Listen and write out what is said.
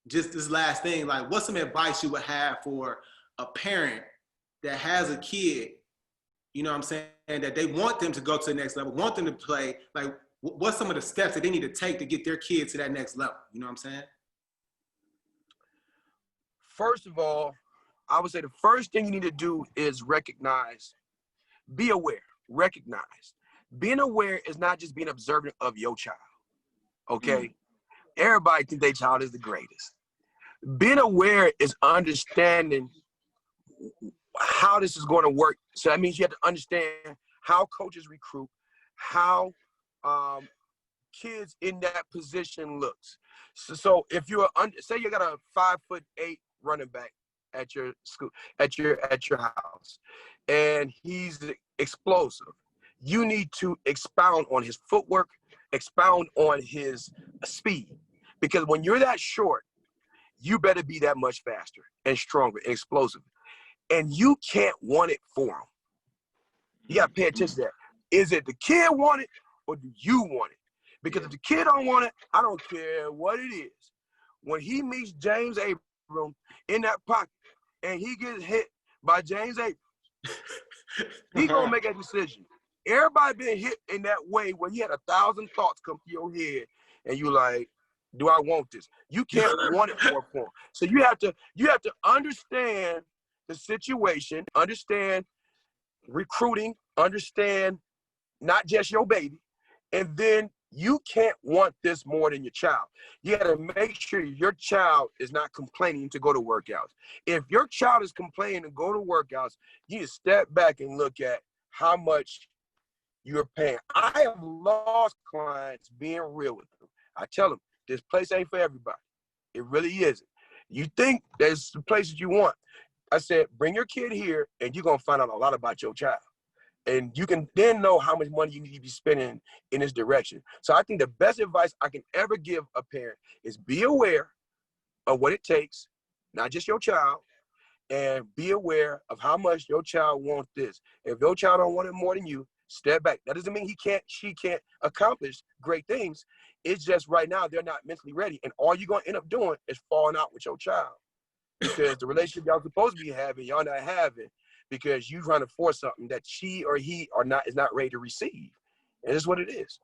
just this last thing, like what's some advice you would have for a parent that has a kid, you know what I'm saying, that they want them to go to the next level, want them to play, like what's some of the steps that they need to take to get their kid to that next level? You know what I'm saying? First of all, I would say the first thing you need to do is recognize, be aware, recognize. Being aware is not just being observant of your child, okay? Everybody thinks their child is the greatest. Being aware is understanding how this is going to work. So that means you have to understand how coaches recruit, how kids in that position looks. So if you're say you got a 5'8" running back at your school, at your house, and he's explosive, you need to expound on his footwork, expound on his speed, because when you're that short, you better be that much faster and stronger and explosive. And you can't want it for him. You got to pay attention to that. Is it the kid want it or do you want it? Because if the kid don't want it, I don't care what it is. When he meets James Abrams in that pocket and he gets hit by James Abrams, he going to make a decision. Everybody been hit in that way when you had 1,000 thoughts come to your head and you like, do I want this? You can't want it for him. So you have to understand the situation, understand recruiting, understand not just your baby, and then you can't want this more than your child. You got to make sure your child is not complaining to go to workouts. If your child is complaining to go to workouts, you need to step back and look at how much you're paying. I have lost clients being real with them. I tell them, this place ain't for everybody. It really isn't. You think there's the places you want. I said, bring your kid here and you're going to find out a lot about your child. And you can then know how much money you need to be spending in this direction. So I think the best advice I can ever give a parent is be aware of what it takes, not just your child, and be aware of how much your child wants this. If your child don't want it more than you, step back. That doesn't mean she can't accomplish great things. It's just right now they're not mentally ready. And all you're going to end up doing is falling out with your child. Because the relationship y'all supposed to be having, y'all not having, because you trying to force something that she or he is not ready to receive. And it's what it is.